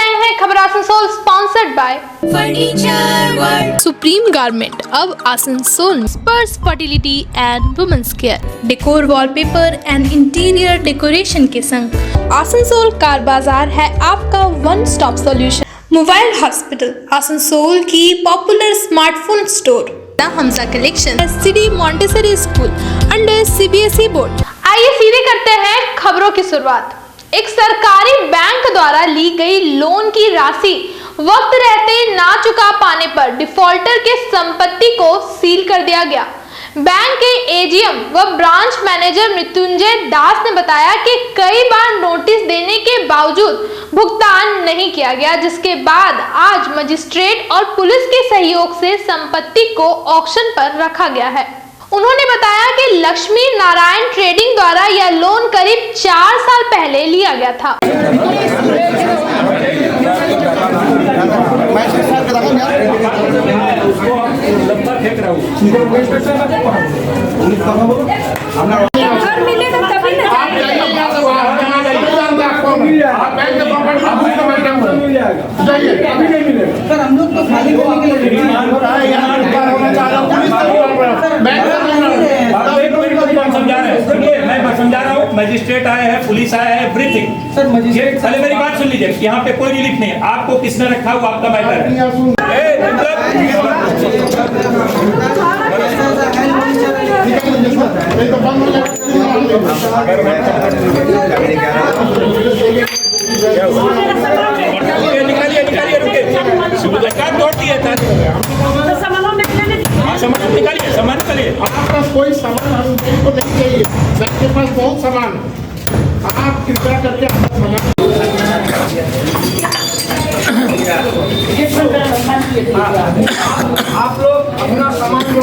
रहे हैं खबर Asansol, sponsored by furniture world, supreme garment अब Asansol, Sparsh fertility and women's care, decor wallpaper and interior decoration के संग आसनसोल कार बाजार है आपका one stop solution. Mobile hospital Asansol की popular smartphone store, Hamza collection, city Montessori school under CBSE board. आइए सीधे करते हैं खबरों की शुरुआत। एक सरकारी बैंक द्वारा ली गई लोन की राशि वक्त रहते ना चुका पाने पर डिफॉल्टर के संपत्ति को सील कर दिया गया। बैंक के एजीएम व ब्रांच मैनेजर मृत्युंजय दास ने बताया कि कई बार नोटिस देने के बावजूद भुगतान नहीं किया गया, जिसके बाद आज मजिस्ट्रेट और पुलिस के सहयोग से संपत्ति को ऑक्शन पर रखा गया है। उन्होंने बताया कि लक्ष्मी नारायण ट्रेडिंग द्वारा यह लोन करीब 4 साल पहले लिया गया था। सर हम लोग तो खाली करने के लिए मैं समझा रहा हूँ, मजिस्ट्रेट आए हैं, पुलिस आया है, एवरीथिंग। सर मजिस्ट्रेट पहले मेरी बात सुन लीजिए, यहाँ पे कोई रिलीफ नहीं है, आपको किसने रखा हुआ आपका मैटर है। निकालिए सामान निकालिए। आपका कोई सामान हमको नहीं चाहिए, सबके पास बहुत सामान है, आप कृपया करके अपना सामान। आप लोग अपना सामान जो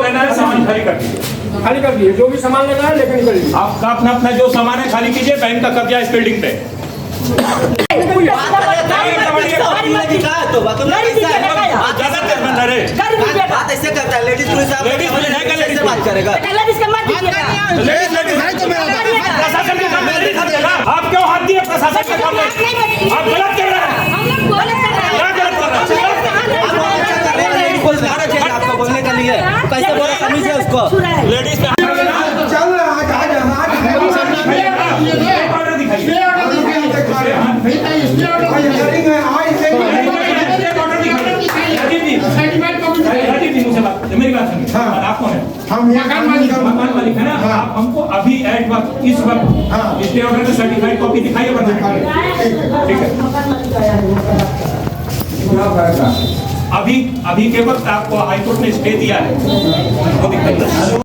लेना है, सामान खाली कर दीजिए, खाली कर दिए। जो भी सामान लेना है लेकर निकलिए। आपका अपना जो सामान है खाली कीजिए। बैंक का कब्जा इस बिल्डिंग पे। बात ऐसे करता है, लेडीज पुलिस बात करेगा। आप क्यों हाथ दिए प्रशासन के काम में? आप गलत कर रहे हैं, आपको बोलने के लिए कैसे बोला समझ है उसको। लेडीज मेरी बात सुनिए। आप कौन है? हम मकान मालिक है ना। आप हमको अभी एट वक्त इस वक्त स्टे ऑर्डर की सर्टिफाइड कॉपी दिखाइए, बना ठीक है। अभी के वक्त आपको हाईकोर्ट ने स्टे दिया है, वो दिखाइए।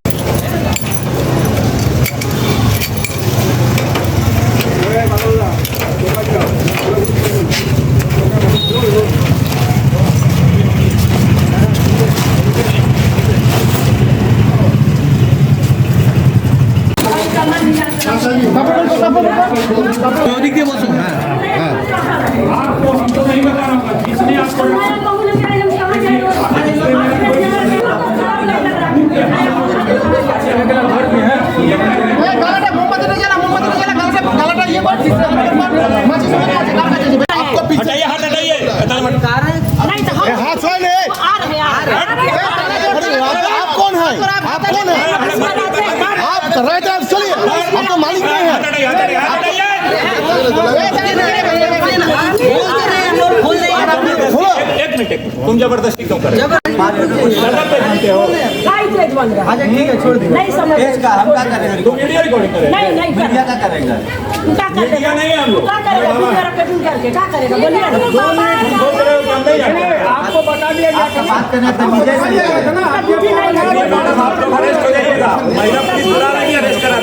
आपको हमको नहीं बताना, इसने आपको हटाइए, हाथ हटाइए, आप कौन है? आप कौन है? आप राइट आप चलिए, आप तो मालिक नहीं है। एक मिनट, तुम जबरदस्ती क्यों कर रहे हो? ठीक है, छोड़ दीजिए। नहीं समझ हम क्या करेंगे? तुम वीडियो रिकॉर्डिंग करेंगे? नहीं मीडिया क्या करेगा? मीडिया नहीं है हम लोग। क्या करेगा बोलिए आपको बता दिया गया बात करने का मुझे सही है। आप लोग अरेस्ट हो जाइएगा, महिला पुलिस बुला रही है, अरेस्ट करा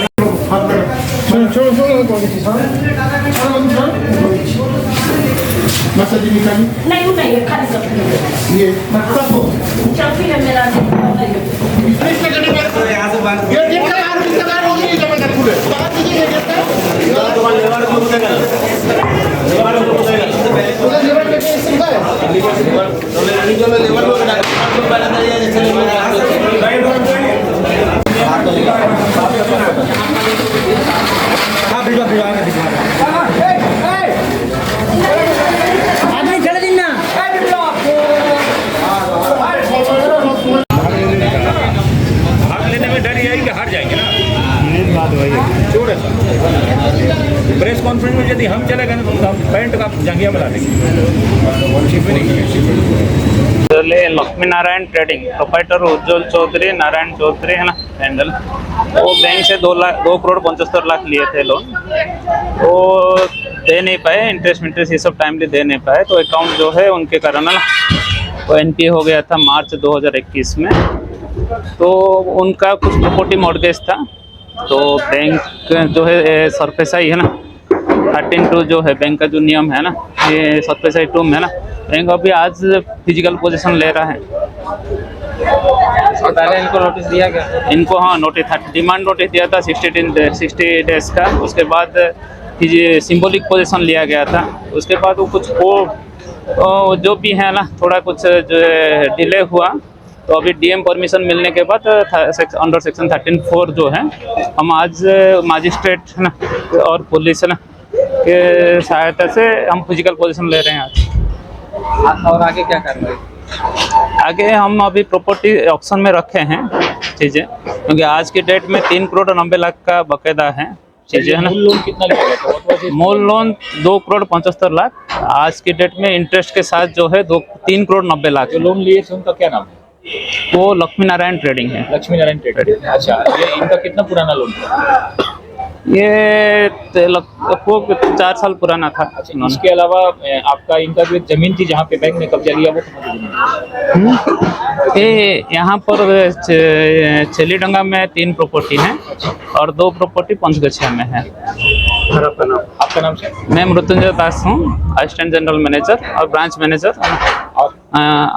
मैसेज निकाली नहीं खाली सब ये चौकी है मेरा यहाँ से बात ये देखा यार रिश्तेदार हो गई जब तक पूरे बात कीजिए लेबर को उठेगा, लेबर को उठेगा। तो लेबर के केस है लेबर को उठेगा, आप लोग पहले तो ये जैसे हाँ भिजवा भिजवा जंगिया बुला देंगे। लक्ष्मी नारायण ट्रेडिंग प्रोप्राइटर उज्जवल चौधरी नारायण चौधरी है ना हैंडल। वो बैंक से 2 करोड़ 75 लाख लिए थे लोन, वो दे नहीं पाए, इंटरेस्ट ये सब टाइमली दे नहीं पाए, तो अकाउंट जो है उनके कारण ना वो NPA हो गया था मार्च 2021 में। तो उनका कुछ प्रॉपर्टी मॉर्गेज था, तो बैंक जो है सरफेसाई है ना 13(2) जो है बैंक का जो नियम है ना, ये सरफेसाई 2 में है ना, बैंक अभी आज फिजिकल पोजीशन ले रहा है। पहले इनको नोटिस दिया गया, इनको हाँ नोटिस था, डिमांड नोटिस दिया था 60 डेज का। उसके बाद सिंबॉलिक पोजीशन लिया गया था। उसके बाद वो कुछ जो भी है ना थोड़ा कुछ जो डिले हुआ, तो अभी DM परमिशन मिलने के बाद अंडर सेक्शन 13(4) जो है हम आज मजिस्ट्रेट है ना और पुलिस है ना के सहायता से हम फिजिकल पोजीशन ले रहे हैं आज। और आगे क्या करना है? आगे हम अभी प्रॉपर्टी ऑक्शन में रखे हैं चीज़ें, क्योंकि आज की डेट में 3 करोड़ 90 लाख का बकायदा है चीज़ें है ना। लोन कितना लिया था? मूल लोन 2 करोड़ 75 लाख, आज की डेट में इंटरेस्ट के साथ जो है 3 करोड़ 90 लाख। जो लोन लिए थे उनका क्या नाम है? वो लक्ष्मी नारायण ट्रेडिंग है। लक्ष्मी नारायण ट्रेडिंग। अच्छा, ये इनका कितना पुराना लोन था? ये लगभग 4 साल पुराना था। अच्छा, इसके अलावा आपका इनका जो एक जमीन थी जहाँ पे बैंक ने कब्जा लिया, वो ये यहाँ पर छेलीडंगा में 3 प्रॉपर्टी हैं और 2 प्रॉपर्टी पंचगछिया में है। आपका नाम से? मैं मृत्युंजय दास हूँ, असिस्टेंट जनरल मैनेजर और branch manager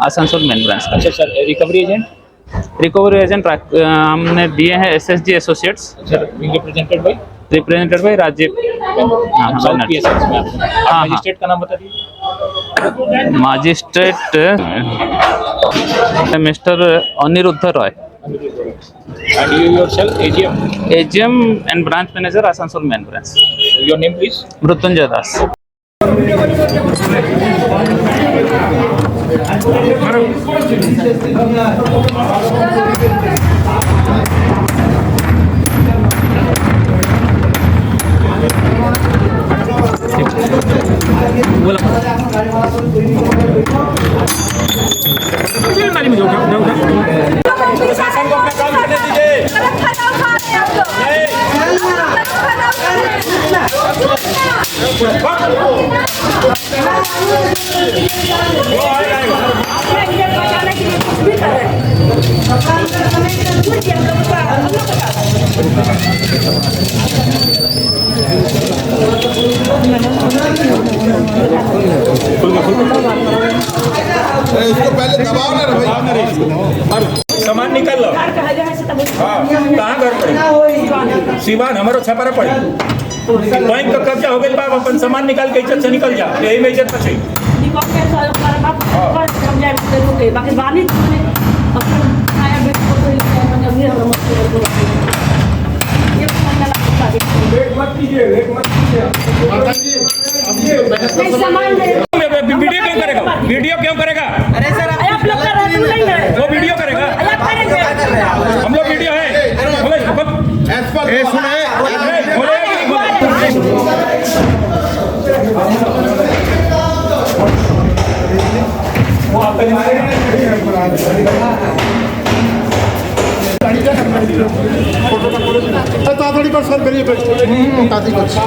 Asansol main branch. अच्छा sir, recovery agent? Recovery agent हमने दिए हैं SSG associates, represented by Rajiv. Magistrate का नाम बता दीजिए। Magistrate mister Anirudh Roy. And you yourself, AGM and branch manager Asansol main branch. Your name please? Mrityunjay Das. शासन को अपना काम करने दीजिए। इसको पहले दबाओ ना भाई। सामान निकल लो। हाँ, कहाँ घर पड़े? सीवान हमारो छपारा पड़े। बैंक का कब्जा हो गई बाप, अपन सामान निकाल के इज्जत से निकल जा, यही में इज्जत बचे। वीडियो क्यों करेगा? वीडियो क्यों करेगा? अरे सर आप लोग कर रहे नहीं है वो वीडियो करेगा। हम लोग वीडियो है। তাড়াতাড়ি কর স্যার, বেরিয়ে পড়ছে। তাড়াতাড়ি করছি।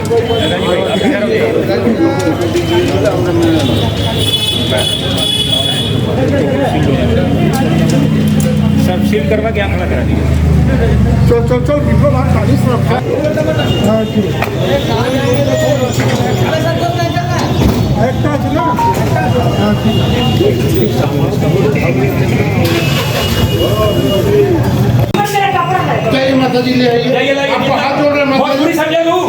सब सील करवा के आंकड़ा करा दीजिए। चल चल चल, बिल्कुल वहाँ 40 रखा। हाँ ठीक है। একটা আছে না? हाँ ठीक है। जय माता दी ले आइए। आपको हाथ जोड़ रहे माता जी। समझे लूं?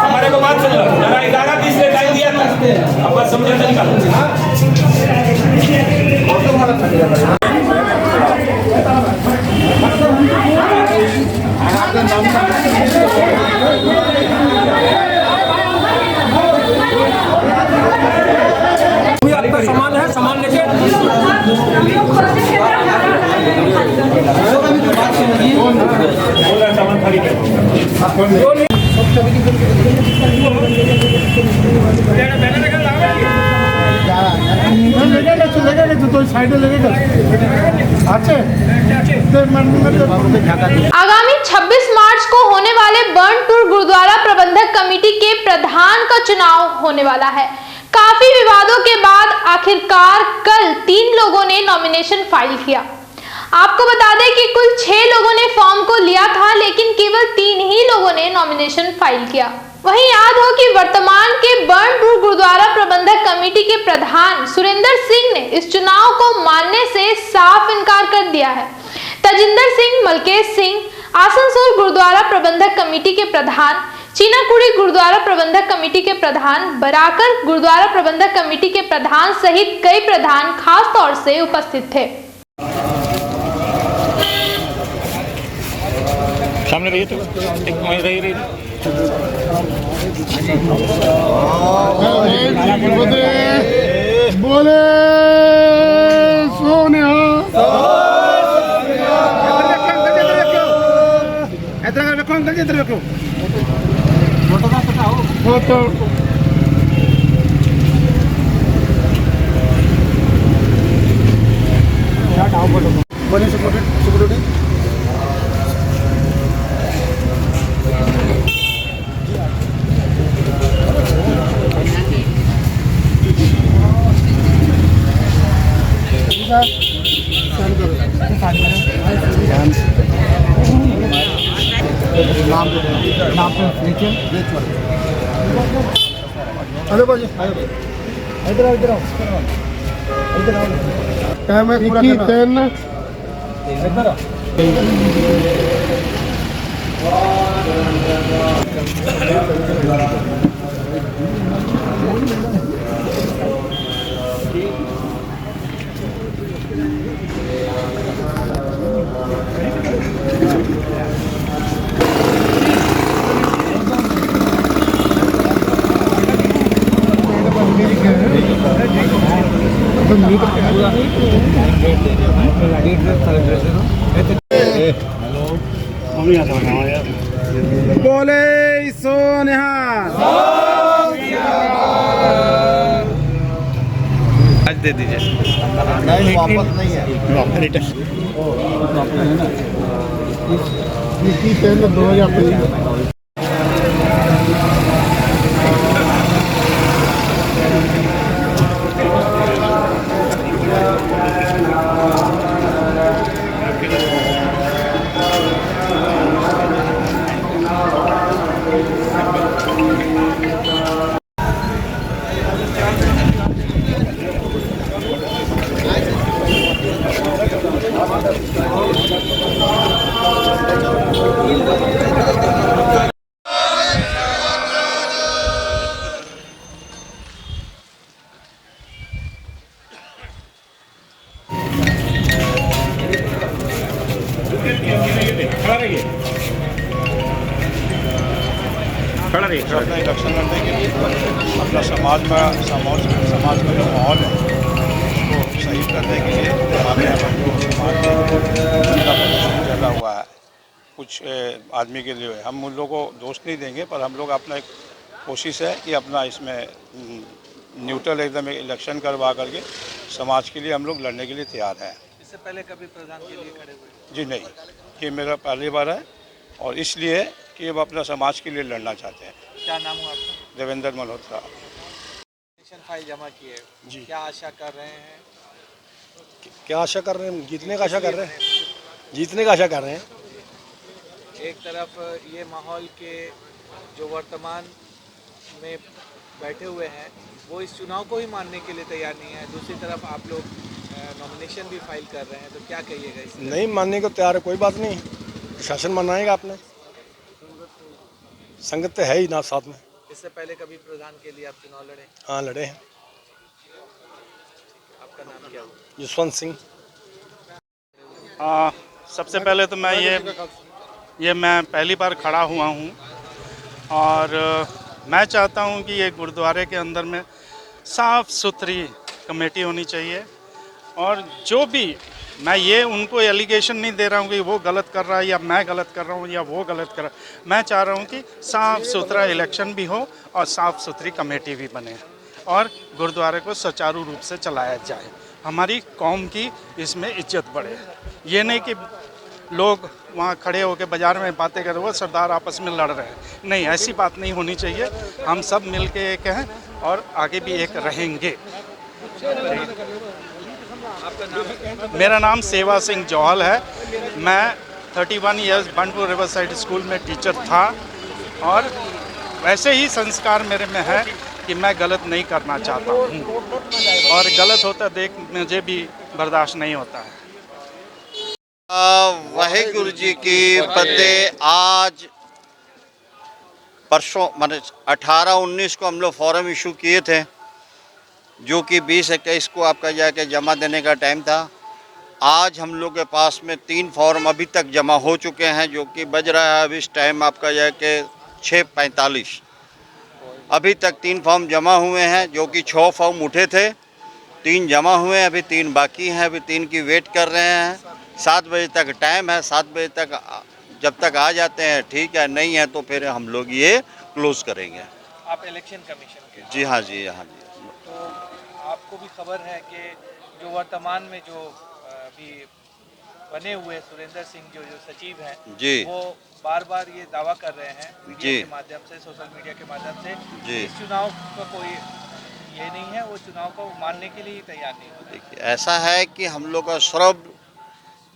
हमारे को बात सुन लो। जरा 11:20 में टाइम दिया था, अब बात समझे तो निकाल। आपका सामान है, सामान लेके सामान खरीदे। आगामी 26 मार्च को होने वाले बर्नपुर गुरुद्वारा प्रबंधक कमेटी के प्रधान का चुनाव होने वाला है। काफी विवादों के बाद आखिरकार कल 3 लोगों ने नॉमिनेशन फाइल किया। आपको बता दें कि कुल 6 लोगों ने फॉर्म को लिया था, लेकिन केवल 3 ही लोगों ने नॉमिनेशन फाइल किया। वहीं याद हो कि वर्तमान के बर्नपुर गुरुद्वारा प्रबंधक कमेटी के प्रधान सुरेंद्र सिंह ने इस चुनाव को मानने से साफ इनकार कर दिया है। तजिंदर सिंह, मलकेश सिंह, आसनसोल गुरुद्वारा प्रबंधक कमेटी के प्रधान, चीनाकुड़ी गुरुद्वारा प्रबंधक कमेटी के प्रधान, बराकर गुरुद्वारा प्रबंधक कमेटी के प्रधान सहित कई प्रधान खास तौर से उपस्थित थे। सामने रहिए तो एक वहीं रही बोले सोनिया फोटो बोले सिक्योरिटी अरे भाई इधर आओ टाइम है पूरा करना इधर आओ बोले सोनिहार आज दे दीजिए। नहीं वापस नहीं है इसकी पहले 2023 अपना इलेक्शन लड़ने के लिए अपना समाज में जो माहौल है उसको सही करने के लिए हमारे यहाँ पर जो समाज में चला हुआ है कुछ आदमी के लिए हम उन लोगों को दोष नहीं देंगे, पर हम लोग अपना एक कोशिश है कि अपना इसमें न्यूट्रल एकदम इलेक्शन करवा करके समाज के लिए हम लोग लड़ने के लिए तैयार हैं। इससे पहले कभी प्रधान के लिए खड़े हुए? जी नहीं, ये मेरा पहली बार है और इसलिए कि अब अपना समाज के लिए लड़ना चाहते हैं। क्या नाम हुआ आपका? देवेंद्र मल्होत्रा। फाइल जमा किए जी, क्या आशा कर रहे हैं? क्या आशा कर रहे हैं? जीतने का आशा कर रहे हैं, जीतने का आशा कर रहे हैं। एक तरफ ये माहौल के जो वर्तमान में बैठे हुए हैं वो इस चुनाव को ही मानने के लिए तैयार नहीं है, दूसरी तरफ आप लोग नॉमिनेशन भी फाइल कर रहे हैं, तो क्या कहिएगा इसमें? नहीं मानने को तैयार है, कोई बात नहीं, प्रशासन मनाएगा। आपने संगत है ही ना साथ में। इससे पहले कभी प्रधान के लिए आप चुनाव लड़े? हाँ लड़े हैं। आपका नाम क्या हुआ? यशवंत सिंह। सबसे पहले तो मैं पहली बार खड़ा हुआ हूँ और मैं चाहता हूँ कि ये गुरुद्वारे के अंदर में साफ़ सुथरी कमेटी होनी चाहिए और जो भी, मैं ये उनको एलिगेशन नहीं दे रहा हूँ कि वो गलत कर रहा है या मैं गलत कर रहा हूँ या वो गलत कर रहा है। मैं चाह रहा हूँ कि साफ़ सुथरा इलेक्शन भी हो और साफ़ सुथरी कमेटी भी बने और गुरुद्वारे को सुचारू रूप से चलाया जाए। हमारी कौम की इसमें इज्जत बढ़े। ये नहीं कि लोग वहाँ खड़े होकर बाज़ार में बातें कर रहे, वो सरदार आपस में लड़ रहे हैं। नहीं, ऐसी बात नहीं होनी चाहिए। हम सब मिल के एक हैं और आगे भी एक रहेंगे। मेरा नाम सेवा सिंह जौहल है। मैं 31 ईयर्स बंटपुर रिवर साइड स्कूल में टीचर था और वैसे ही संस्कार मेरे में है कि मैं गलत नहीं करना चाहता हूँ और गलत होता देख मुझे भी बर्दाश्त नहीं होता है। वाहेगुरु जी की फतेह। आज परसों माने 18-19 को हम लोग फॉर्म इशू किए थे, जो कि 20-21 को आपका जाके जमा देने का टाइम था। आज हम लोग के पास में 3 फॉर्म अभी तक जमा हो चुके हैं, जो कि बज रहा है अभी इस टाइम आपका जाके 6:45। अभी तक 3 फॉर्म जमा हुए हैं, जो कि 6 फॉर्म उठे थे, 3 जमा हुए हैं, अभी 3 बाकी हैं। अभी 3 की वेट कर रहे हैं। 7 बजे तक टाइम है। 7 बजे तक जब तक आ जाते हैं ठीक है, नहीं है तो फिर हम लोग ये क्लोज करेंगे। आप इलेक्शन कमीशन के? जी हाँ जी, हाँ जी। तो आपको भी खबर है कि जो वर्तमान में जो अभी बने हुए सुरेंद्र सिंह जो सचिव हैं जी, वो बार बार ये दावा कर रहे हैं मीडिया जी के माध्यम से, सोशल मीडिया के माध्यम से, जी, इस चुनाव का कोई ये नहीं है, वो चुनाव को मानने के लिए तैयार नहीं होते। देखिए, ऐसा है कि हम लोग का सर्व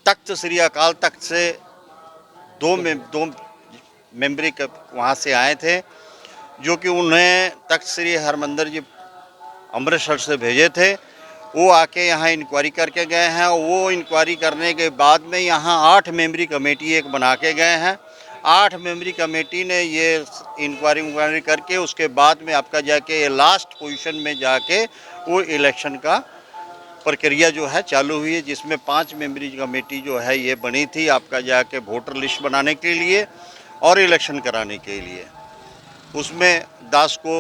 तख्त श्री अकाल तख्त से 2 मेंबरी वहाँ से आए थे, जो कि उन्हें तख्त श्री हरमंदिर जी अमृतसर से भेजे थे। वो आके यहाँ इंक्वायरी करके गए हैं। वो इंक्वायरी करने के बाद में यहाँ 8 मेंबरी कमेटी एक बना के गए हैं। 8 मेंबरी कमेटी ने ये इंक्वायरी करके उसके बाद में आपका जाके लास्ट पोजीशन में जाके वो इलेक्शन का प्रक्रिया जो है चालू हुई है, जिसमें 5 मेंबरी कमेटी जो है ये बनी थी आपका जाके वोटर लिस्ट बनाने के लिए और इलेक्शन कराने के लिए। उसमें दास को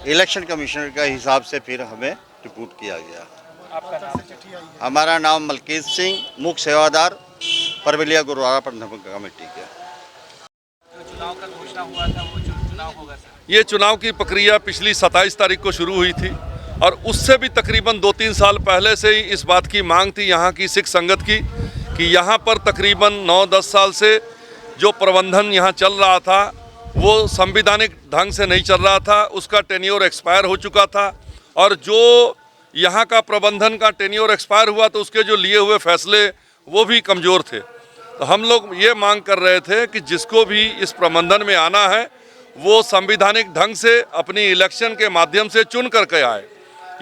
इलेक्शन कमिश्नर का हिसाब से फिर हमें रिपोर्ट किया गया। आपका नाम? हमारा नाम मलकीत सिंह, मुख्य सेवादार परवलिया गुरुद्वारा प्रबंधक कमेटी के। जो चुनाव का घोषणा हुआ था वो चुनाव होगा सर? ये चुनाव की प्रक्रिया पिछली 27 तारीख को शुरू हुई थी और उससे भी तकरीबन 2-3 साल पहले से ही इस बात की मांग थी यहाँ की सिख संगत की कि यहाँ पर तकरीबन 9-10 साल से जो प्रबंधन यहाँ चल रहा था वो संवैधानिक ढंग से नहीं चल रहा था। उसका टेन्योर एक्सपायर हो चुका था और जो यहाँ का प्रबंधन का टेन्योर एक्सपायर हुआ तो उसके जो लिए हुए फैसले वो भी कमज़ोर थे। तो हम लोग ये मांग कर रहे थे कि जिसको भी इस प्रबंधन में आना है वो संवैधानिक ढंग से अपनी इलेक्शन के माध्यम से चुन करके आए।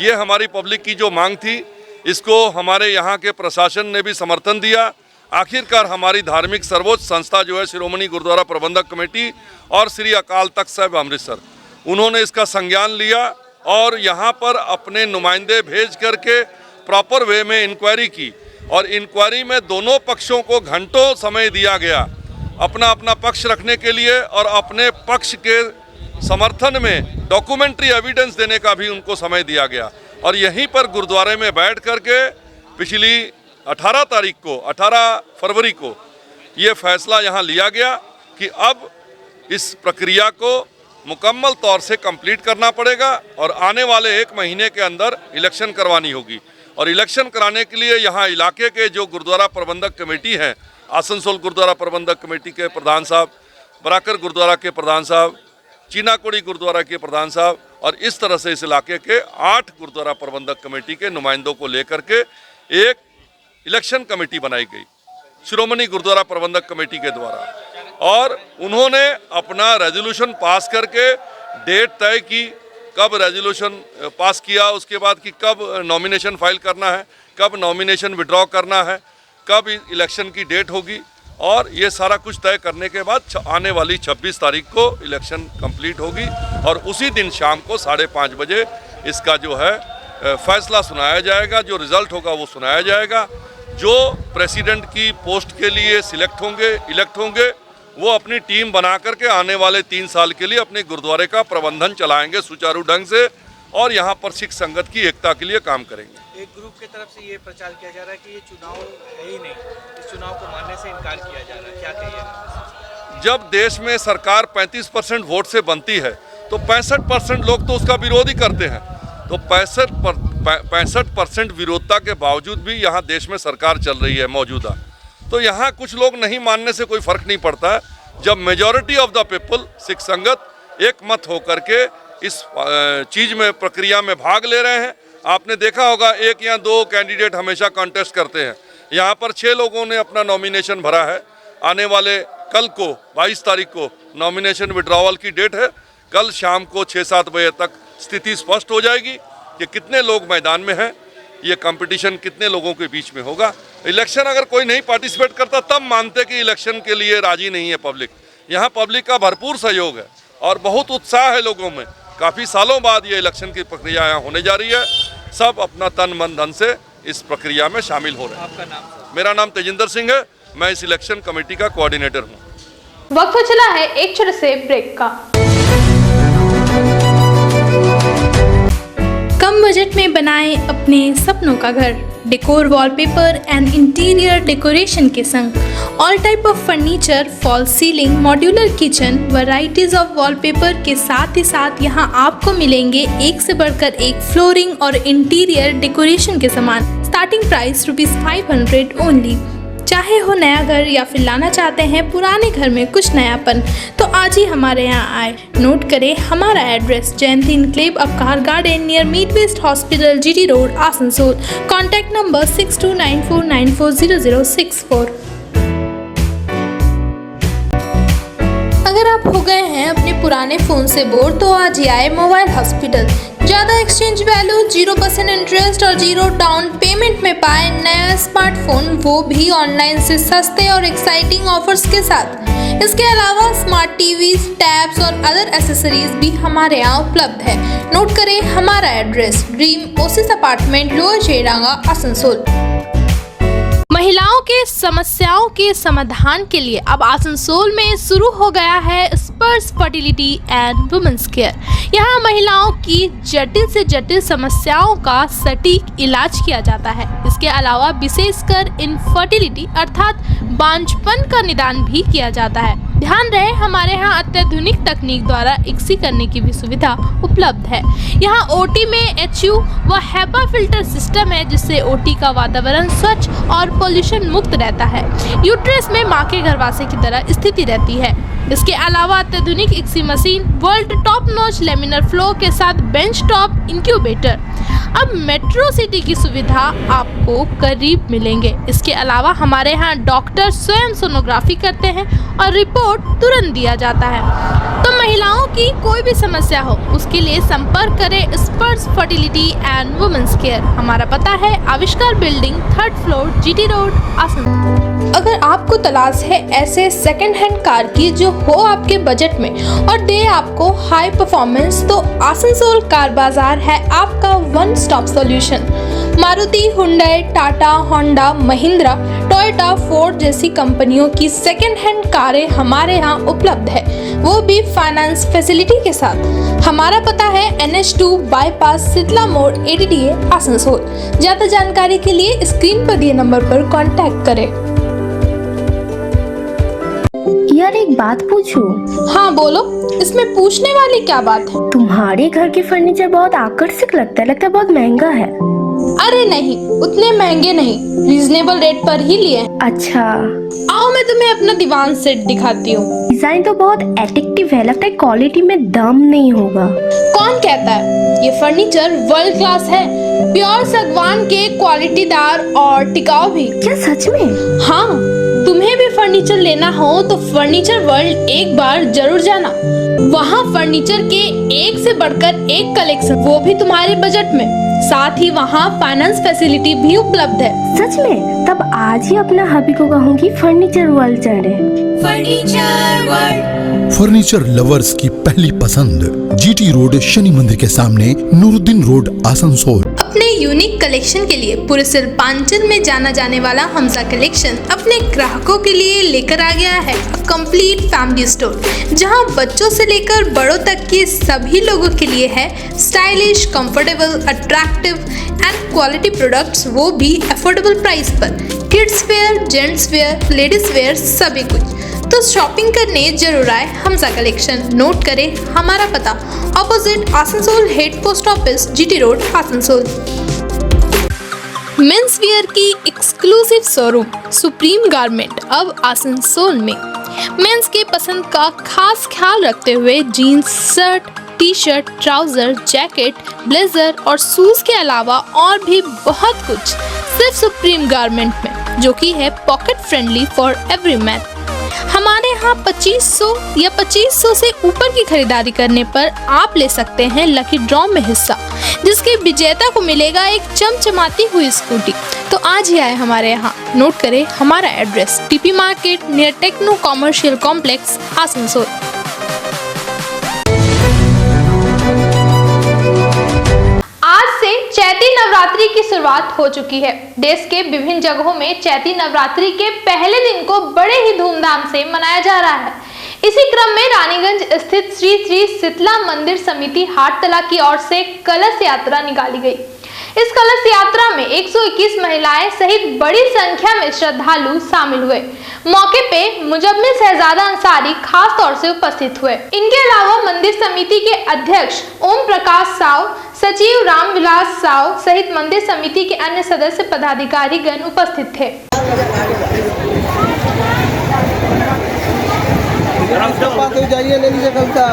ये हमारी पब्लिक की जो मांग थी, इसको हमारे यहाँ के प्रशासन ने भी समर्थन दिया। आखिरकार हमारी धार्मिक सर्वोच्च संस्था जो है शिरोमणि गुरुद्वारा प्रबंधक कमेटी और श्री अकाल तख्त साहिब अमृतसर, उन्होंने इसका संज्ञान लिया और यहाँ पर अपने नुमाइंदे भेज करके प्रॉपर वे में इंक्वायरी की और इंक्वायरी में दोनों पक्षों को घंटों समय दिया गया अपना अपना पक्ष रखने के लिए और अपने पक्ष के समर्थन में डॉक्यूमेंट्री एविडेंस देने का भी उनको समय दिया गया। और यहीं पर गुरुद्वारे में बैठ करके पिछली 18 फरवरी को ये फैसला यहाँ लिया गया कि अब इस प्रक्रिया को मुकम्मल तौर से कंप्लीट करना पड़ेगा और आने वाले 1 महीने के अंदर इलेक्शन करवानी होगी। और इलेक्शन कराने के लिए यहाँ इलाके के जो गुरुद्वारा प्रबंधक कमेटी हैं, आसनसोल गुरुद्वारा प्रबंधक कमेटी के प्रधान साहब, बराकर गुरुद्वारा के प्रधान साहब, चीनाकोड़ी गुरुद्वारा के प्रधान साहब और इस तरह से इस इलाके के 8 गुरुद्वारा प्रबंधक कमेटी के नुमाइंदों को लेकर के एक इलेक्शन कमेटी बनाई गई शिरोमणि गुरुद्वारा प्रबंधक कमेटी के द्वारा और उन्होंने अपना रेजोल्यूशन पास करके डेट तय की, कब रेजोल्यूशन पास किया, उसके बाद कि कब नॉमिनेशन फाइल करना है, कब नॉमिनेशन विड्रॉ करना है, कब इलेक्शन की डेट होगी और ये सारा कुछ तय करने के बाद आने वाली 26 तारीख को इलेक्शन कंप्लीट होगी और उसी दिन शाम को 5:30 बजे इसका जो है फैसला सुनाया जाएगा। जो रिज़ल्ट होगा वो सुनाया जाएगा। जो प्रेसिडेंट की पोस्ट के लिए इलेक्ट होंगे वो अपनी टीम बना करके आने वाले 3 साल के लिए अपने गुरुद्वारे का प्रबंधन चलाएंगे सुचारू ढंग से और यहाँ पर सिख संगत की एकता के लिए काम करेंगे। एक ग्रुप की तरफ से ये प्रचार किया जा रहा है कि ये चुनाव है ही नहीं, इस चुनाव को मानने से इनकार किया जा रहा है, क्या कहिएगा? जब देश में सरकार 35% वोट से बनती है तो 65% लोग तो उसका विरोध ही करते हैं। तो 65% विरोधता के बावजूद भी यहाँ देश में सरकार चल रही है मौजूदा। तो यहाँ कुछ लोग नहीं मानने से कोई फर्क नहीं पड़ता है। जब majority of the people Sikh संगत एक मत होकर के इस चीज़ में प्रक्रिया में भाग ले रहे हैं। आपने देखा होगा 1 या 2 कैंडिडेट हमेशा कॉन्टेस्ट करते हैं। यहाँ पर 6 लोगों ने अपना नॉमिनेशन भरा है। आने वाले कल को 22 तारीख को नॉमिनेशन विड्रॉवल की डेट है। कल शाम को 6-7 बजे तक स्थिति स्पष्ट हो जाएगी कि कितने लोग मैदान में हैं, ये कंपटीशन कितने लोगों के बीच में होगा। इलेक्शन अगर कोई नहीं पार्टिसिपेट करता तब मानते कि इलेक्शन के लिए राजी नहीं है पब्लिक। यहाँ पब्लिक का भरपूर सहयोग है और बहुत उत्साह है लोगों में। काफ़ी सालों बाद ये इलेक्शन की प्रक्रिया यहाँ होने जा रही है। सब अपना तन मन धन से इस प्रक्रिया में शामिल हो रहे हैं। आपका नाम? मेरा नाम तेजिंदर सिंह है, मैं इस इलेक्शन कमेटी का कोऑर्डिनेटर हूँ। वक्त चला है एक छोटे से ब्रेक का। कम बजट में बनाएं अपने सपनों का घर। Decor wallpaper and interior decoration के संग all type of furniture, fall ceiling, modular kitchen, varieties of wallpaper के साथ ही साथ यहाँ आपको मिलेंगे एक से बढ़कर एक फ्लोरिंग और इंटीरियर डेकोरेशन के सामान। Starting price ₹500 only. चाहे हो नया घर या फिर लाना चाहते हैं पुराने घर में कुछ नयापन, तो आज ही हमारे यहाँ आए। नोट करें हमारा address, Jayanti enclave Upkar garden near meet west hospital, GT road, Asansol. Contact number 6294940064। अगर आप हो गए हैं अपने पुराने फ़ोन से बोर, तो आज ही आए मोबाइल हॉस्पिटल। ज़्यादा एक्सचेंज वैल्यू, 0% इंटरेस्ट और 0 डाउन पेमेंट में पाए नया स्मार्टफोन, वो भी ऑनलाइन से सस्ते और एक्साइटिंग ऑफर्स के साथ। इसके अलावा स्मार्ट टीवीज, टैब्स और अदर एसेसरीज भी हमारे यहाँ उपलब्ध है। नोट करें हमारा address, dream oasis apartment, lower Cheranga, Asansol. महिलाओं के समस्याओं के समाधान के लिए अब आसनसोल में शुरू हो गया है स्पर्श फर्टिलिटी एंड वुमेन्स केयर। यहाँ महिलाओं की जटिल से जटिल समस्याओं का सटीक इलाज किया जाता है। इसके अलावा विशेषकर इनफर्टिलिटी अर्थात बांझपन का निदान भी किया जाता है। ध्यान रहे हमारे यहाँ अत्याधुनिक तकनीक द्वारा इक्सी करने की भी सुविधा उपलब्ध है। यहाँ ओटी में HU व HEPA फिल्टर सिस्टम है, जिससे ओटी का वातावरण स्वच्छ और पोल्यूशन मुक्त रहता है। यूट्रस में माँ के गर्भाशय की तरह स्थिति रहती है। इसके अलावा अत्याधुनिक ICSI machine, world top notch laminar flow के साथ बेंच टॉप इंक्यूबेटर। अब मेट्रो सिटी की सुविधा आपको करीब मिलेंगे। इसके अलावा हमारे यहाँ डॉक्टर स्वयं सोनोग्राफी करते हैं और रिपोर्ट तुरंत दिया जाता है। तो महिलाओं की कोई भी समस्या हो, उसके लिए संपर्क करें स्पर्श फर्टिलिटी एंड वुमेन्स केयर। हमारा पता है आविष्कार building, 3rd floor, GT road, Asansol. अगर आपको तलाश है ऐसे सेकंड हैंड कार की जो हो आपके बजट में और दे आपको हाई परफॉर्मेंस, तो आसनसोल कार बाजार है आपका one stop solution. Maruti, Hyundai, Tata, Honda, Mahindra, Toyota, Ford जैसी कंपनियों की सेकंड हैंड कारें हमारे यहाँ उपलब्ध है, वो भी फाइनेंस फैसिलिटी के साथ। हमारा पता है NH2 बाईपास, शीतला मोड़, ADDA, आसनसोल। ज़्यादा जानकारी के लिए स्क्रीन पर दिए नंबर पर कांटेक्ट करें। यार एक बात पूछूं? हाँ बोलो, इसमें पूछने वाली क्या बात है? तुम्हारे घर के फर्नीचर बहुत आकर्षक लगता है बहुत महंगा है। अरे नहीं, उतने महंगे नहीं, रीजनेबल रेट पर ही लिए। अच्छा, आओ मैं तुम्हें अपना दीवान सेट दिखाती हूँ। डिजाइन तो बहुत एट्रैक्टिव है, लगता है क्वालिटी में दम नहीं होगा। कौन कहता है? ये फर्नीचर वर्ल्ड क्लास है, प्योर सागवान के, क्वालिटीदार और टिकाऊ भी। क्या सच में? हाँ, तुम्हें भी फर्नीचर लेना हो तो फर्नीचर वर्ल्ड एक बार जरूर जाना। वहाँ फर्नीचर के एक से बढ़कर एक कलेक्शन, वो भी तुम्हारे बजट में। साथ ही वहाँ फाइनेंस फैसिलिटी भी उपलब्ध है। सच में? तब आज ही अपना हबी को कहूँगी फर्नीचर वर्ल्ड चले। फर्नीचर वर्ल्ड, फर्नीचर लवर्स की पहली पसंद, GT रोड, शनि मंदिर के सामने, नूरुद्दीन रोड, आसनसोल। अपने यूनिक कलेक्शन के लिए पूरे शिल्पांचल में जाना जाने वाला हमजा कलेक्शन अपने ग्राहकों के लिए लेकर आ गया है कंप्लीट फैमिली स्टोर, जहां बच्चों से लेकर बड़ों तक के सभी लोगों के लिए है stylish, comfortable, attractive and quality products, वो भी अफोर्डेबल प्राइस पर। Kids where, gents wear, ladies wear, सभी कुछ। तो शॉपिंग करने जरूर आए हमजा कलेक्शन। नोट करें हमारा पता, opposite Asansol head post office, GT road, Asansol. Men's wear की एक्सक्लूसिव शोरूम सुप्रीम गारमेंट अब आसनसोल में। मेंस के पसंद का खास ख्याल रखते हुए jeans, shirt, T shirt, trouser, jacket, blazer और शूज के अलावा और भी बहुत कुछ सिर्फ सुप्रीम गारमेंट में, जो कि है pocket friendly for every man. हमारे यहाँ 2500 या 2500 से ऊपर की खरीदारी करने पर आप ले सकते हैं लकी ड्रॉ में हिस्सा, जिसके विजेता को मिलेगा एक चमचमाती हुई स्कूटी। तो आज ही आए हमारे यहाँ। नोट करें हमारा address, TP market near techno commercial complex, Asansol. आज से चैती नवरात्रि की शुरुआत हो चुकी है। देश के विभिन्न जगहों में चैती नवरात्रि के पहले दिन को बड़े ही धूमधाम से मनाया जा रहा है। इसी क्रम में रानीगंज स्थित श्री श्री शीतला मंदिर समिति हाटतला की ओर से कलश यात्रा निकाली गई। इस कलश यात्रा में 121 महिलाएं सहित बड़ी संख्या में श्रद्धालु शामिल हुए। मौके पे मुजम्मिल शहजादा अंसारी खास तौर से उपस्थित हुए। इनके अलावा मंदिर समिति के अध्यक्ष ओम प्रकाश साव, सचिव रामविलास साव सहित मंदिर समिति के अन्य सदस्य पदाधिकारी गण उपस्थित थे। जाइए ले लीजिए कविता।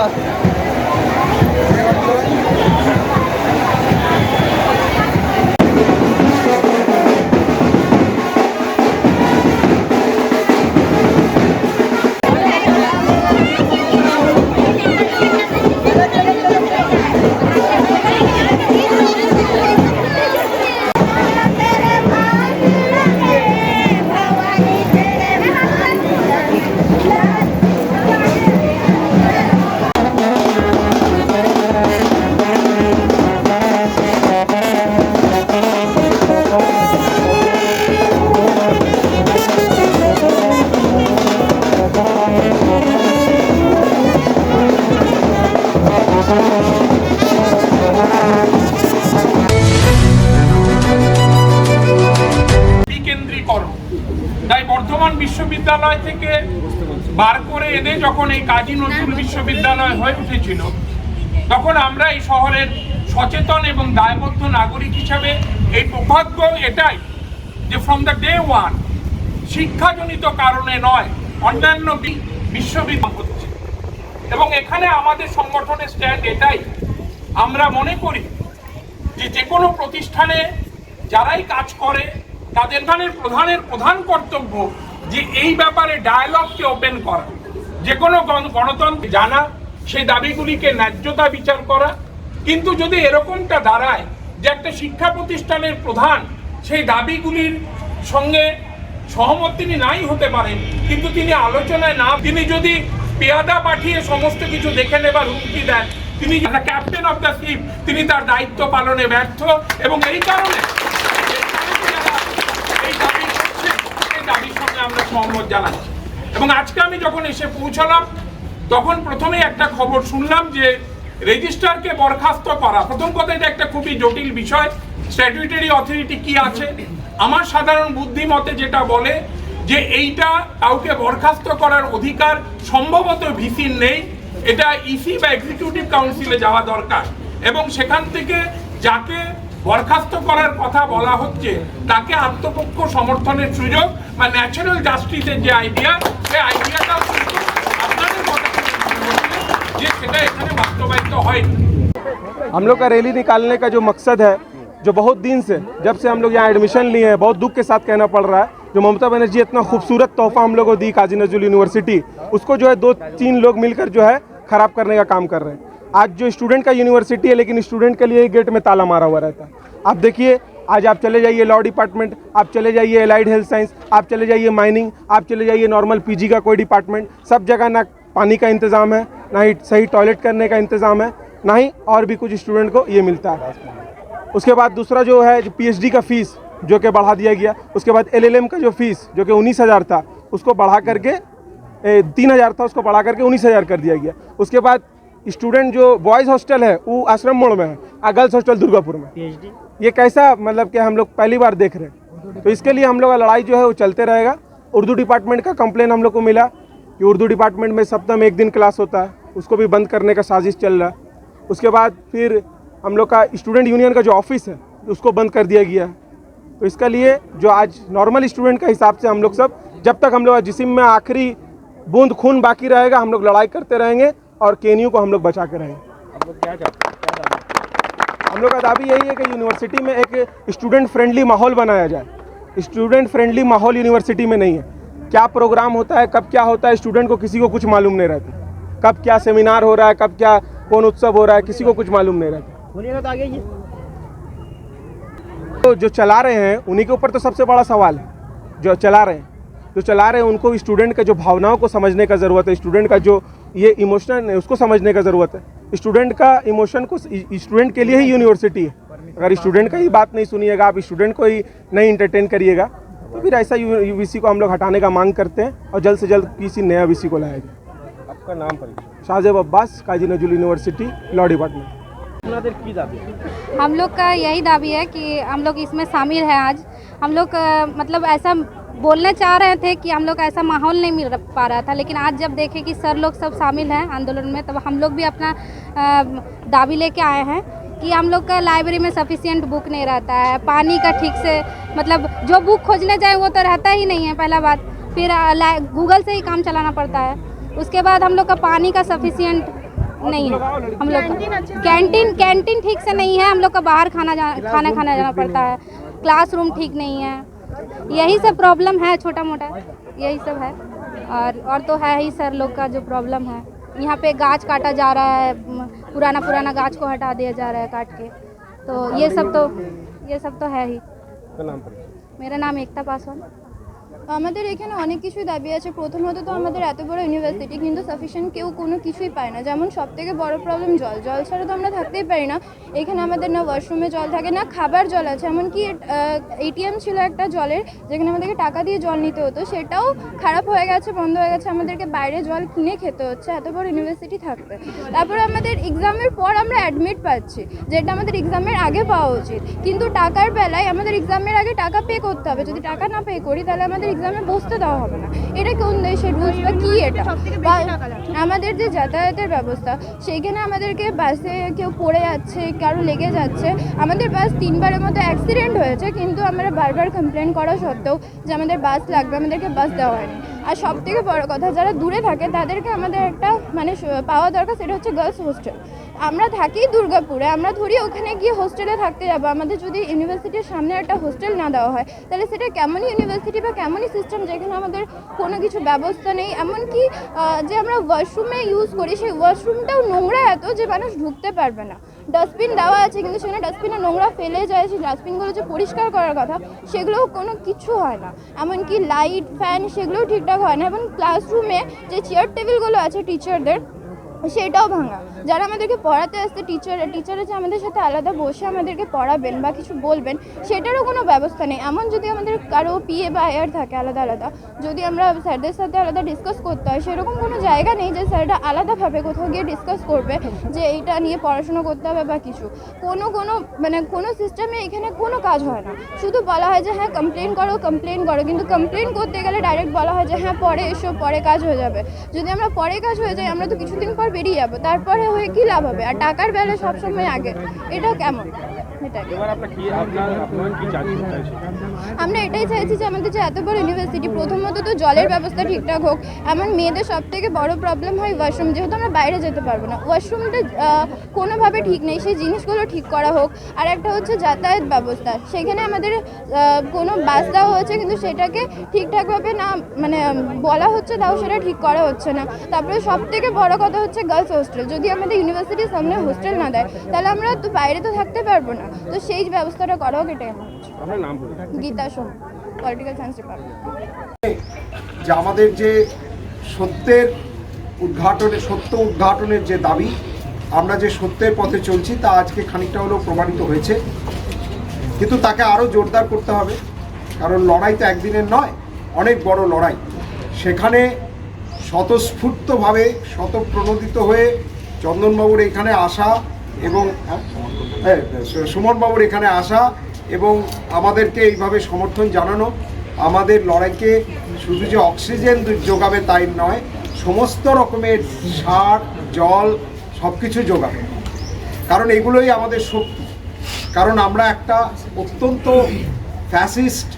তাই বর্ধমান বিশ্ববিদ্যালয় থেকে বার করে এনে যখন এই কাজী নজরুল বিশ্ববিদ্যালয় হয়ে উঠেছিল, তখন আমরা এই শহরের সচেতন এবং দায়বদ্ধ নাগরিক হিসাবে এই সৌভাগ্য এটাই যে ফ্রম দ্য ডে ওয়ান শিক্ষাজনিত কারণে নয়, অন্যান্য বিশ্ববিদ্যালয় হচ্ছে। এবং এখানে আমাদের সংগঠনের স্ট্যান্ড এটাই, আমরা মনে করি যে কোনো প্রতিষ্ঠানে যারাই কাজ করে তাদের প্রধান কর্তব্য যে এই ব্যাপারে ডায়ালগকে ওপেন করা, যে কোনো গণতন্ত্র জানা, সেই দাবিগুলিকে ন্যায্যতা বিচার করা। কিন্তু যদি এরকমটা দাঁড়ায় যে একটা শিক্ষা প্রতিষ্ঠানের প্রধান সেই দাবিগুলির সঙ্গে সহমত তিনি নাই হতে পারেন, কিন্তু তিনি আলোচনায় না, তিনি যদি পেয়াদা পাঠিয়ে সমস্ত কিছু দেখে নেবার হুমকি দেন, তিনি ক্যাপ্টেন অফ দ্য শিপ, তিনি তার দায়িত্ব পালনে ব্যর্থ। এবং এই কারণে দাবির সঙ্গে আমরা সহমত জানাচ্ছি। এবং আজকে আমি যখন এসে পৌঁছালাম তখন প্রথমেই একটা খবর শুনলাম যে রেজিস্ট্রারকে বরখাস্ত করা। প্রথম কথা, এটা একটা খুবই জটিল বিষয়। স্ট্যাটিউটরি অথরিটি কি আছে? আমার সাধারণ বুদ্ধিমতে যেটা বলে যে এইটা কাউকে বরখাস্ত করার অধিকার সম্ভবত ভিসির নেই, এটা ইসি বা এক্সিকিউটিভ কাউন্সিলে যাওয়া দরকার। এবং সেখান থেকে যাকে বরখাস্ত করার কথা বলা হচ্ছে তাকে আত্মপক্ষ সমর্থনের সুযোগ বা ন্যাচারাল জাস্টিসের যে আইডিয়া, সেই আইডিয়াটাও কিন্তু আপনাদের যে সেটা এখানে বাস্তবায়িত হয়নি। हम लोग का रैली निकालने का जो मकसद है, जो बहुत दिन से, जब से हम लोग यहाँ एडमिशन लिए हैं, बहुत दुख के साथ कहना पड़ रहा है, जो ममता बनर्जी इतना खूबसूरत तोहफा हम लोग को दी काजी नजरुल यूनिवर्सिटी, उसको जो है 2-3 लोग मिलकर जो है ख़राब करने का काम कर रहे हैं। आज जो स्टूडेंट का यूनिवर्सिटी है, लेकिन स्टूडेंट के लिए गेट में ताला मारा हुआ रहता है। आप देखिए, आज आप चले जाइए लॉ डिपार्टमेंट, आप चले जाइए एलाइड हेल्थ साइंस, आप चले जाइए माइनिंग, आप चले जाइए नॉर्मल पीजी का कोई डिपार्टमेंट, सब जगह ना पानी का इंतज़ाम है, ना ही सही टॉयलेट करने का इंतज़ाम है, ना ही और भी कुछ स्टूडेंट को ये मिलता है। उसके बाद दूसरा जो है PhD का फ़ीस जो कि बढ़ा दिया गया। उसके बाद LLM का जो फ़ीस जो कि 19,000 था उसको बढ़ा करके 3,000 था, उसको बढ़ा करके 19,000 कर दिया गया। उसके बाद स्टूडेंट जो बॉयज़ हॉस्टल है वो आश्रम मोड़ में है, गर्ल्स हॉस्टल दुर्गापुर में। ये कैसा मतलब कि हम लोग पहली बार देख रहे हैं, तो इसके लिए हम लोग का लड़ाई जो है वो चलते रहेगा। उर्दू डिपार्टमेंट का कंप्लेन हम लोग को मिला कि उर्दू डिपार्टमेंट में सप्ताह में 1 दिन क्लास होता है, उसको भी बंद करने का साजिश चल रहा है। उसके बाद फिर हम लोग का स्टूडेंट यूनियन का जो ऑफिस है उसको बंद कर दिया गया है। तो इसका लिए जो आज नॉर्मल स्टूडेंट का हिसाब से हम लोग सब जब तक हम लोग जिस्म में आखिरी बूंद खून बाकी रहेगा हम लोग लड़ाई करते रहेंगे और KNU को हम लोग बचा के रहेंगे। हम लोग का दाबी यही है कि यूनिवर्सिटी में एक स्टूडेंट फ्रेंडली माहौल बनाया जाए। स्टूडेंट फ्रेंडली माहौल यूनिवर्सिटी में नहीं है। क्या प्रोग्राम होता है, कब क्या होता है, स्टूडेंट को किसी को कुछ मालूम नहीं रहता। कब क्या सेमिनार हो रहा है, कब क्या कौन उत्सव हो रहा है, किसी को कुछ मालूम नहीं रहता। तो जो चला रहे हैं उन्हीं के ऊपर तो सबसे बड़ा सवाल है। जो चला रहे हैं उनको स्टूडेंट का जो भावनाओं को समझने का ज़रूरत है, स्टूडेंट का जो ये इमोशन है उसको समझने का ज़रूरत है। स्टूडेंट का इमोशन को, स्टूडेंट के लिए ही यूनिवर्सिटी है। अगर स्टूडेंट का ही बात नहीं सुनिएगा, आप स्टूडेंट को ही नहीं इंटरटेन करिएगा, तो फिर ऐसा VC को हम लोग हटाने का मांग करते हैं और जल्द से जल्द किसी नया VC को लाया जाए। आपका नाम परिचय? शाहजेब अब्बास, काजी नजरुल यूनिवर्सिटी, लॉ डिपार्टमेंट। हम लोग का यही दाबी है कि हम लोग इसमें शामिल हैं। आज हम लोग मतलब ऐसा बोलना चाह रहे थे कि हम लोग ऐसा माहौल नहीं मिल पा रहा था, लेकिन आज जब देखे कि सर लोग सब शामिल हैं आंदोलन में, तब हम लोग भी अपना दाबी लेके आए हैं कि हम लोग का लाइब्रेरी में सफिशिएंट बुक नहीं रहता है, पानी का ठीक से मतलब जो बुक खोजने जाए वो तो रहता ही नहीं है पहला बात, फिर गूगल से ही काम चलाना पड़ता है। उसके बाद हम लोग का पानी का सफिशिएंट नहीं है, हम लोग कैंटीन ठीक से नहीं है, हम लोग का बाहर खाना खाने जाना पड़ता है, क्लासरूम ठीक नहीं है, यही सब प्रॉब्लम है, छोटा मोटा यही सब है। और तो है ही सर लोग का जो प्रॉब्लम है, यहाँ पे गाछ काटा जा रहा है, पुराना गाछ को हटा दिया जा रहा है काट के, तो ये सब तो है ही। मेरा नाम एकता पासवान। আমাদের এখানে অনেক কিছুই দাবি আছে। প্রথমত তো আমাদের এত বড় ইউনিভার্সিটি কিন্তু সাফিসিয়েন্ট কেউ কোনো কিছুই পায় না। যেমন সবথেকে বড় প্রবলেম জল ছাড়া তো আমরা থাকতেই পারি না। এখানে আমাদের না ওয়াশরুমে জল থাকে, না খাবার জল আছে। এমনকি ATM ছিল একটা জলের, যেখানে আমাদেরকে টাকা দিয়ে জল নিতে হতো, সেটাও খারাপ হয়ে গেছে, বন্ধ হয়ে গেছে। আমাদেরকে বাইরে জল কিনে খেতে হচ্ছে এত বড় ইউনিভার্সিটি থাকতে। তারপরে আমাদের এক্সামের পর আমরা অ্যাডমিট পাচ্ছি, যেটা আমাদের এক্সামের আগে পাওয়া উচিত, কিন্তু টাকার বেলায় আমাদের এক্সামের আগে টাকা পে করতে হবে। যদি টাকা না পে করি তাহলে আমাদের এক্সামে বসতে দেওয়া হবে না। এটা কোন দেশের রুলস বা কী এটা? বা আমাদের যে যাতায়াতের ব্যবস্থা, সেইখানে আমাদেরকে বাসে কেউ পড়ে যাচ্ছে, কারো লেগে যাচ্ছে। আমাদের বাস 3 বারের মতো অ্যাক্সিডেন্ট হয়েছে, কিন্তু আমরা বারবার কমপ্লেন করা সত্ত্বেও যে আমাদের বাস লাগবে, আমাদেরকে বাস দেওয়া হয়নি। আর সবথেকে বড় কথা, যারা দূরে থাকে তাদেরকে আমাদের একটা মানে পাওয়া দরকার, সেটা হচ্ছে গার্লস হোস্টেল। আমরা থাকি দুর্গাপুরে, আমরা ধরি ওখানে গিয়ে হোস্টেলে থাকতে যাবো। আমাদের যদি ইউনিভার্সিটির সামনে একটা হোস্টেল না দেওয়া হয়, তাহলে সেটা কেমনই ইউনিভার্সিটি বা কেমনই সিস্টেম, যেখানে আমাদের কোনো কিছু ব্যবস্থা নেই। এমনকি যে আমরা ওয়াশরুমে ইউজ করি, সেই ওয়াশরুমটাও নোংরা এত যে মানুষ ঢুকতে পারবে না। ডাস্টবিন দেওয়া আছে, কিন্তু সেখানে ডাস্টবিনে নোংরা ফেলে যায়, সেই ডাস্টবিনগুলো যে পরিষ্কার করার কথা সেগুলোও কোনো কিছু হয় না। এমনকি লাইট ফ্যান সেগুলোও ঠিকঠাক হয় না, এবং ক্লাসরুমে যে চেয়ার টেবিলগুলো আছে টিচারদের, সেটাও ভাঙা। যারা আমাদেরকে পড়াতে আসছে টিচাররা যে আমাদের সাথে আলাদা বসে আমাদেরকে পড়াবেন বা কিছু বলবেন, সেটারও কোনো ব্যবস্থা নেই। এমন যদি আমাদের কারো PA বা AR থাকে আলাদা, যদি আমরা স্যারদের সাথে আলাদা ডিসকাস করতে হয়, সেরকম কোনো জায়গা নেই যে স্যাররা আলাদাভাবে কোথাও গিয়ে ডিসকাস করবে যে এইটা নিয়ে পড়াশোনা করতে হবে বা কিছু। কোনো সিস্টেমে এখানে কোনো কাজ হয় না। শুধু বলা হয় যে হ্যাঁ কমপ্লেন করো, কিন্তু কমপ্লেন করতে গেলে ডাইরেক্ট বলা হয় যে হ্যাঁ পরে এসো, পরে কাজ হয়ে যাবে। যদি আমরা পরে কাজ হয়ে যাই, আমরা তো কিছুদিন পর বেরিয়ে যাবো, তারপরে হয়ে কী লাভ হবে? আর টাকার বেলা সবসময় আগে, এটা কেমন? আমরা এটাই চাইছি যে আমাদের যে এত বড় ইউনিভার্সিটি, প্রথমত তো জলের ব্যবস্থা ঠিকঠাক হোক। এমন মেয়েদের সব থেকে বড় প্রবলেম হয় ওয়াশরুম, যেহেতু আমরা বাইরে যেতে পারবো না, ওয়াশরুমটা কোনোভাবে ঠিক নেই, সেই জিনিসগুলো ঠিক করা হোক। আর একটা হচ্ছে যাতায়াত ব্যবস্থা, সেখানে আমাদের কোনো বাস দেওয়া হচ্ছে, কিন্তু সেটাকে ঠিকঠাকভাবে না বলা হচ্ছে, তাও সেটা ঠিক করা হচ্ছে না। তারপরে সব থেকে বড় কথা হচ্ছে গার্লস হোস্টেল। যদি আমাদের ইউনিভার্সিটির সামনে হোস্টেল না দেয়, তাহলে আমরা তো বাইরে তো থাকতে পারবো না। তো সেই ব্যবস্থাটা করা হোক, এটাই আমার গীতা সোম, পলিটিক্যাল সায়েন্স ডিপার্টমেন্ট। যে আমাদের যে সত্য উদ্ঘাটনের যে দাবি, আমরা যে সত্যের পথে চলছি, তা আজকে খানিকটা হলেও প্রমাণিত হয়েছে। কিন্তু তাকে আরও জোরদার করতে হবে, কারণ লড়াই তো একদিনের নয়, অনেক বড় লড়াই। সেখানে স্বতঃস্ফূর্তভাবে স্বতঃপ্রণোদিত হয়ে চন্দনবাবুর এখানে আসা এবং সুমনবাবুর এখানে আসা এবং আমাদেরকে এইভাবে সমর্থন জানানো আমাদের লড়াইকে শুধু যে অক্সিজেন যোগাবে তাই নয়, সমস্ত রকমের সার, জল সব কিছু যোগাবে, কারণ এগুলোই আমাদের শক্তি। কারণ আমরা একটা অত্যন্ত ফ্যাসিস্ট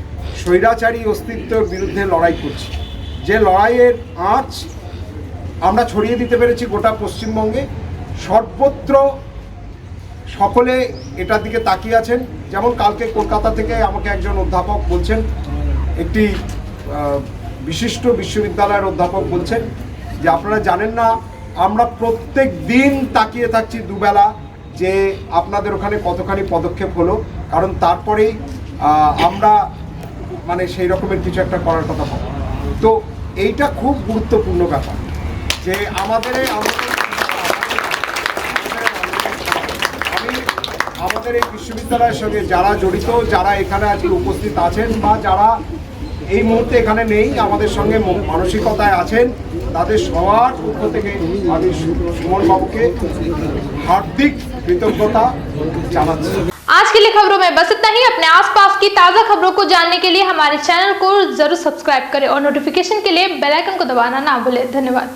স্বৈরাচারী অস্তিত্বের বিরুদ্ধে লড়াই করছি, যে লড়াইয়ের আঁচ আমরা ছড়িয়ে দিতে পেরেছি গোটা পশ্চিমবঙ্গে। সর্বত্র সকলে এটার দিকে তাকিয়ে আছেন। যেমন কালকে কলকাতা থেকে আমাকে একজন অধ্যাপক বলছেন, একটি বিশিষ্ট বিশ্ববিদ্যালয়ের অধ্যাপক বলছেন যে আপনারা জানেন না, আমরা প্রত্যেক দিন তাকিয়ে থাকছি দুবেলা যে আপনাদের ওখানে কতখানি পদক্ষেপ হলো, কারণ তারপরেই আমরা মানে সেই রকমের কিছু একটা করার কথা পাবো। তো এইটা খুব গুরুত্বপূর্ণ ব্যাপার যে আমাদের এই বিশ্ববিদ্যালয়ের সঙ্গে যারা জড়িত, যারা এখানে আজকে উপস্থিত আছেন বা যারা এই মুহূর্তে এখানে নেই, আমাদের সঙ্গে মানসিকতায় আছেন, তাদের সবার পক্ষ থেকে আমি সুমন বাবুকে হার্দিক कृतज्ञता জানাচ্ছি। आज के लिए खबरों में बस इतना ही। अपने आसपास की ताज़ा खबरों को जानने के लिए हमारे चैनल को जरूर सब्सक्राइब करें और नोटिफिकेशन के लिए बेल आइकन को दबाना ना भूलें। धन्यवाद।